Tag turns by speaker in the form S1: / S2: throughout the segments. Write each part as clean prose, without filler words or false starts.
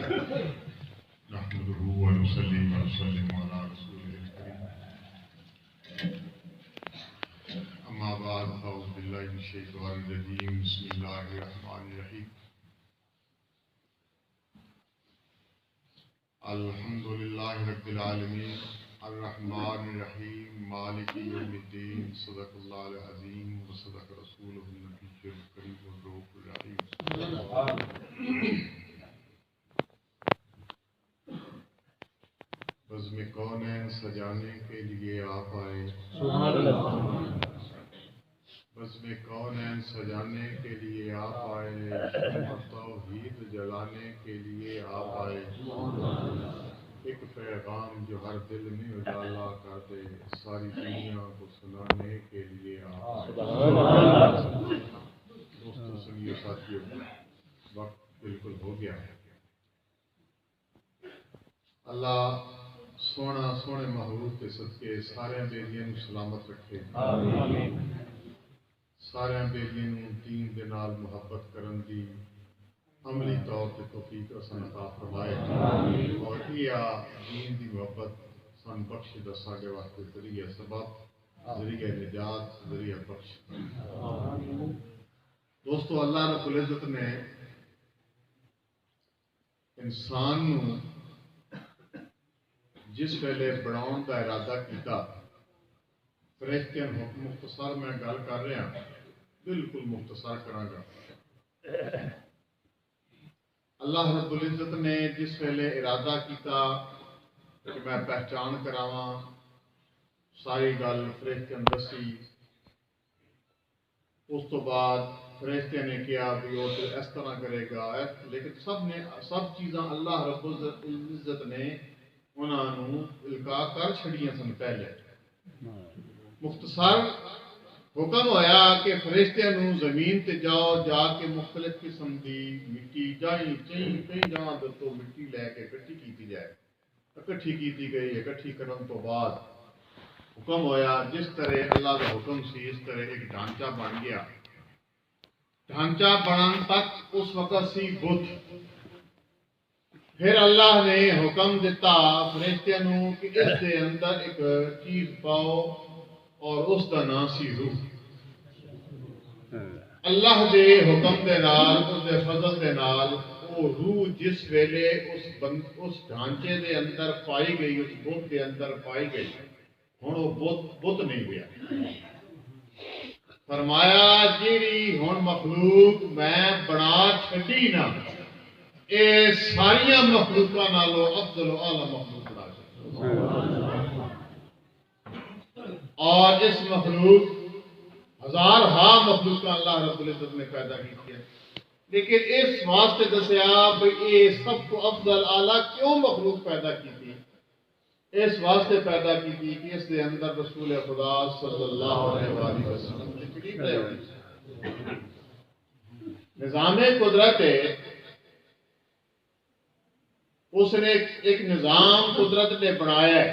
S1: نحمده ونصلي ونسلم على رسوله الكريم أما بعد فأعوذ بالله من الشيطان الرجيم بسم الله الرحمن الرحيم الحمد لله رب العالمين الرحمن الرحيم مالك يوم الدين صدق الله العظيم وصدق رسوله النبي الكريم والروح الرحيم بزم کونین سجانے کے لیے آپ آئے
S2: سبحان اللہ
S1: بزم کونین سجانے کے لیے آپ آئے شمع توحید جلانے کے لیے آپ آئے ایک پیغام جو ہر دل میں اجالا کر دے ساری دنیا کو سنانے کے لیے آپ آئے دوستو سنیے ساتھیوں وقت بالکل ہو گیا ہے اللہ سونا سونے محبوب کے صدقے سارے بیلیاں سلامت رکھے سارے بیلیاں دین دے نال محبت کرن دی عملی طور پہ توفیق حسن عطا فرمائے اور یہ دین دی محبت سن بخش دا ساڈے واسطے ذریعہ سبب ذریعہ نجات ذریعہ بخش دوستو اللہ رب العزت نے انسان نو جس ویلے بناؤن کا ارادہ کیتا فرشتیاں مختصر میں گل کر رہا بالکل مختصر کراں گا اللہ رب العزت نے جس ویلے ارادہ کیتا کہ میں پہچان کراواں ساری گل فرشتیاں دسی اس تو بعد فرشتیاں نے کیا بھی وہ اس طرح کرے گا لیکن سب چیزاں اللہ رب العزت نے انہوں القاء کر چھڑیاں سن پہلے مختصر حکم ہویا کہ فرشتیاں نو زمین تے جاؤ جا کے مختلف قسم دی مٹی کئی جہاں تو مٹی لے کے اکٹھی کیتی جائے اکٹھی کیتی گئی اکٹھی کرن تو بعد حکم ہویا جس طرح اللہ کا حکم سی اس طرح ایک ڈھانچہ بن گیا ڈھانچہ بنن تک اس وقت سی بت پھر اللہ نے حکم دیتا فرشتیاں نو کہ اس دے اندر ایک چیز پاؤ اور اس دا نام سی روح اللہ دے حکم دے نال اس دے فضل دے نال وہ روح جس ویلے اس ڈھانچے دے اندر پائی گئی اس بت دے اندر پائی گئی ہن وہ بت نہیں گیا فرمایا جیڑی ہن مخلوق میں بنا چھڈی نا اے ساریاں مخلوقاں نالوں افضل و اعلی مخلوق بنا چھڈی اور اس مخلوق ہزار ہاں مخلوقاں اللہ رب العزت نے پیدا کی ہے لیکن اس واسطے دسیا بھئی اے سب کو افضل اعلی کیوں مخلوق پیدا کی تھی اس واسطے پیدا کی تھی کہ اس دے اندر رسول خدا صلی اللہ علیہ وآلہ وسلم تشریف لے ہوئی نظام قدرت ہے اس نے ایک نظام قدرت نے بنایا ہے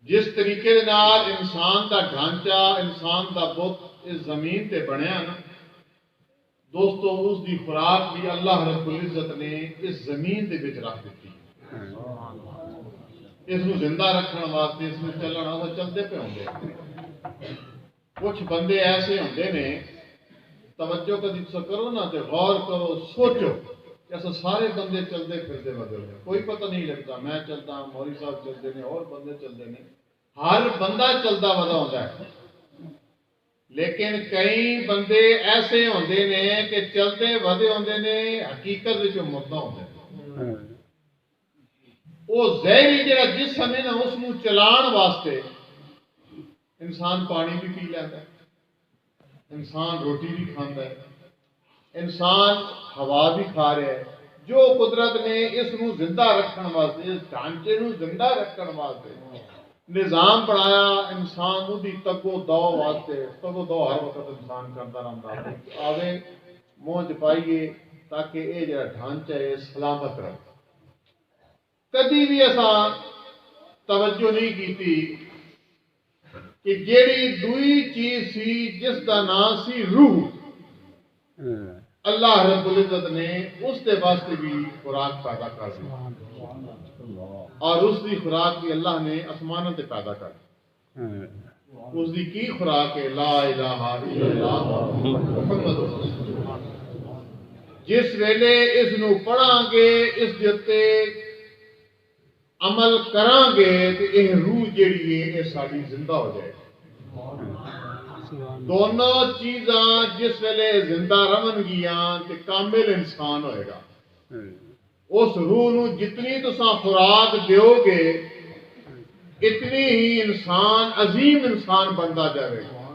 S1: جس طریقے نال انسان دا ڈھانچہ انسان دا بت اس زمین تے بنیا نا دوستو اس دی خوراک بھی اللہ رب العزت نے اس زمین دے وچ رکھ دیتی اس نو زندہ رکھنے واسطے اس نو چلن واسطے چلتے پہ ہوندے کچھ بندے ایسے ہوندے نے توجہ کدی کرو نا تے غور کرو سوچو ایسا سارے بندے چلتے پھرتے بدل ہیں کوئی پتہ نہیں لگتا میں چلتا ہوں مولوی صاحب چلتے ہیں اور بندے چلتے ہیں ہر بندہ چلتا ودا ہوتا ہے لیکن کئی بندے ایسے ہوندے نے کہ چلتے ودے ہوندے نے حقیقت وچ مردہ ہوندے نے وہ زہری جڑا جسم ہے نا اس نو چلان واسطے انسان پانی بھی پی لیتا ہے انسان روٹی بھی کھاندا ہے انسان ہوا بھی کھا رہا ہے جو قدرت نے اس نو زندہ رکھن واسطے اس ڈھانچے نو زندہ رکھن واسطے نظام بنایا انسان نو دی تگو دو واسطے تگو دو ہر وقت انسان کرتا رہتا آوے منہ پائیے تاکہ یہ جڑا ڈھانچہ ہے سلامت رہے کدی بھی ایسا توجہ نہیں کی کہ جیڑی دوئی چیز سی جس کا نام سی روح اللہ رب العزت نے اس کے واسطے بھی خوراک پیدا کر دی اور اس کی خوراک بھی اللہ نے آسمانوں سے پیدا کر دی. اس کی خوراک ہے لا الہ الا اللہ محمد رسول اللہ. جس ویلے اس نو پڑھاں گے اس دے تے عمل کران گے تو یہ روح جیڑی ہے یہ ساری زندہ ہو جائے گی. دونوں چیزاں جس ویلے زندہ رہن گیاں تے کامل انسان ہوئے گا. اس روح نو جتنی تساں خوراک دیو گے اتنی ہی انسان عظیم انسان بنتا جائے گا.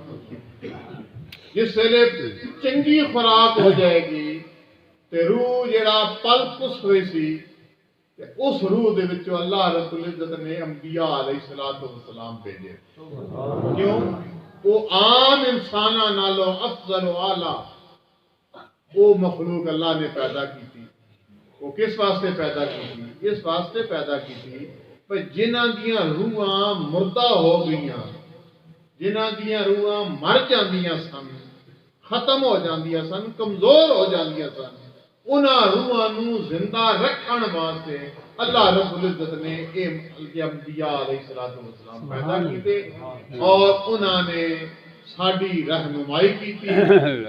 S1: جس ویلے چنگی خوراک ہو جائے گی تے روح جڑا پل پس ہوئی سی اس روح دے وچوں اللہ رب العزت نے انبیاء علیہ الصلوۃ والسلام بھیجے. کیوں؟ وہ عام انساناں نالوں افضل و اعلیٰ وہ مخلوق اللہ نے پیدا کی تھی. وہ کس واسطے پیدا کی تھی؟ اس واسطے پیدا کی تھی کہ جنہاں دیاں روحاں مردہ ہو گئیاں، جنہاں دیاں روحاں مر جاندیاں سن، ختم ہو جاندیاں سن، کمزور ہو جاندیاں سن، انہاں روحاں نو زندہ رکھن واسطے اللہ رب العزت نے انبیاء علیہ السلام پیدا کیتے اور انہاں نے ساڈی رہنمائی کی تھی.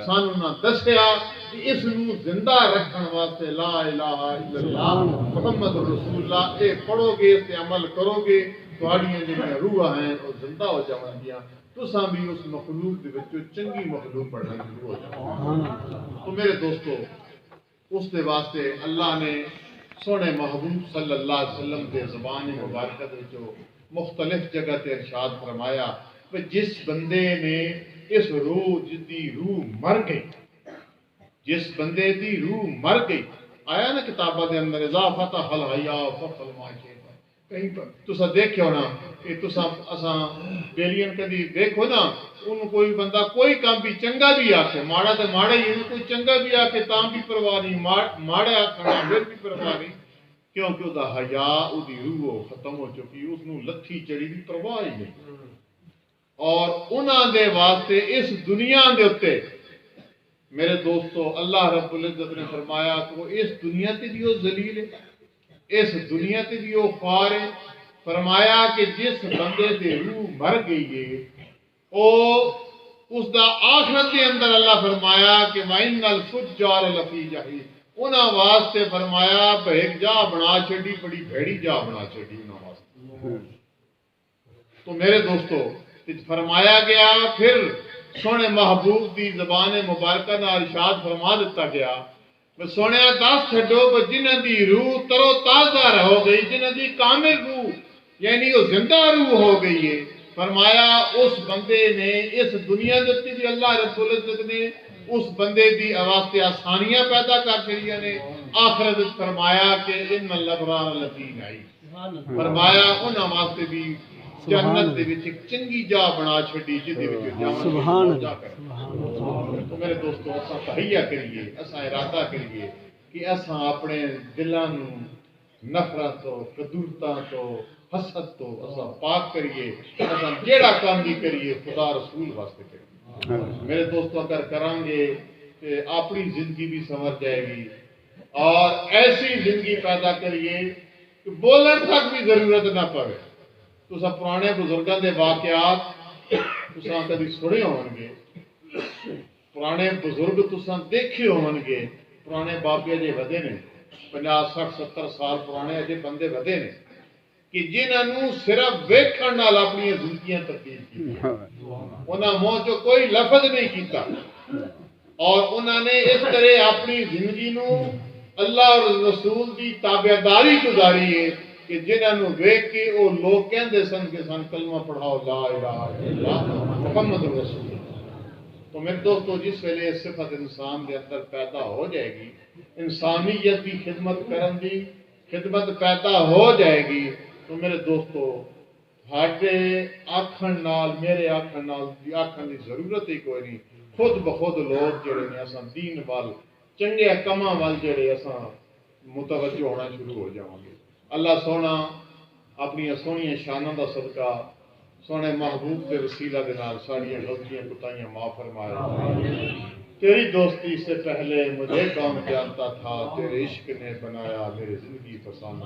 S1: سانو انہاں دسیا کہ اس نو زندہ رکھن واسطے لا الہ الا اللہ محمد رسول اللہ اے پڑھو گے اس تے عمل کرو گے تہاڈیاں جڑیاں روحاں ہیں وہ زندہ ہو جاون گیاں. تساں بھی اس مخلوق دے وچوں چنگی مخلوق بننا شروع ہو جاؤ. تو میرے دوستو اس دے واسطے اللہ نے سونے محبوب صلی اللہ علیہ وسلم کے زبان مبارکہ وچوں مختلف جگہ تے ارشاد فرمایا کہ جس بندے نے اس روح جدی روح مر گئی، جس بندے دی روح مر گئی، آیا نا کتابہ دے اندر اذا فتح الحیاء فصل ما شئت، کہیں پر تسا دیکھو نا کہ تسا اساں بیلین کدی دیکھو نا ان کوئی بندہ کوئی کام بھی چنگا بھی آکے ماڑا تے ماڑا ہی ہے، کوئی چنگا بھی آکے تاں بھی پرواہ نہیں، ماڑا آکھنا پھر بھی پرواہ نہیں، کیونکہ وہ دا حیاء او دی روح ختم ہو چکی، اس نو لتھی چڑی دی پرواہ ہی نہیں. اور انہاں دے واسطے اس دنیا دے اتے میرے دوستو اللہ رب العزت نے فرمایا کہ وہ اس دنیا تے بھی وہ ذلیل ہے، اس دنیا تے بھی وہ خوار ہے. فرمایا کہ جس بندے دے روح مر گئی ہے او اس دا آخرت کے اندر اللہ فرمایا کہ وَإِنَّ الْفُجَّارَ لَفِي جَحِيمٍ، انہاں واسطے فرمایا ایک جا بنا چھڑی، بڑی بھیڑی جا بنا چھڑی انہاں واسطے. تو میرے دوستو فرمایا گیا پھر سونے محبوب دی زبان مبارکہ نہ ارشاد فرما دیتا گیا کہ سونے دس چھڈو کہ جنہاں دی روح ترو تازہ ہو گئی، جنہاں دی کامل روح یعنی وہ زندہ روح ہو گئی ہے، فرمایا اس بندے نے اس دنیا دیتی بھی اللہ رب العزت نے اس بندے دی واسطے آسانیاں پیدا کر چھڑیاں نے. آخرت فرمایا کہ ان الابرار لفی نعیم، فرمایا انہاں واسطے بھی جنت دے وچ ایک چنگی جا بنا چھڈی جدی وچ جاواں جا کر. تو میرے دوستو اساں تہیہ کریے، اساں ارادہ کریے کہ اساں اپنے دلاں نو نفرت تو کدورتاں تو حسد تو اساں پاک کریے. اساں جیڑا کام بھی کریے خدا رسول واسطے کریے. میرے دوستو اگر کریں گے کہ اپنی زندگی بھی سنور جائے گی اور ایسی زندگی پیدا کریے کہ بولن تک بھی ضرورت نہ پڑے. تساں پرانے بزرگاں دے واقعات تساں کدی سنے ہون گے، پرانے بزرگ تساں دیکھے ہون گے، پرانے بابے جے ودے نے 50 60 70 سال پرانے اجے بندے ودے نے کہ جنہاں نو صرف ویکھن نال اپنی زندگیاں تبدیل کیتیاں. انہاں منہ چوں کوئی لفظ نہیں کیتا اور انہاں نے اس طرح اپنی زندگی نو اللہ اور رسول دی تابعداری گزاری ہے کہ جنہاں نو ویکھ کے وہ لوگ کہندے سن کہ سن کلمہ پڑھاؤ لا الہ الا اللہ محمد رسول اللہ. تو میرے دوستو جس ویلے صفت انسان کے اندر پیدا ہو جائے گی، انسانیت کی خدمت کرن دی خدمت پیدا ہو جائے گی، تو میرے دوستو ہاڈے آکھن نال میرے آکھن نال آکھن دی ضرورت ہی کوئی نہیں. خود بخود لوگ جڑے نے اساں دین وال چنگے کماں وال جڑے اساں متوجہ ہونا شروع ہو جاواں گے. اللہ سونا اپنی سونی شاناں دا صدقہ سونے محبوب کے وسیلہ دے نال ساڈیاں غلطیاں کوتاہیاں معاف فرمائے. تیری دوستی سے پہلے مجھے کون جانتا تھا، تیرے عشق نے بنایا میری زندگی فسانہ۔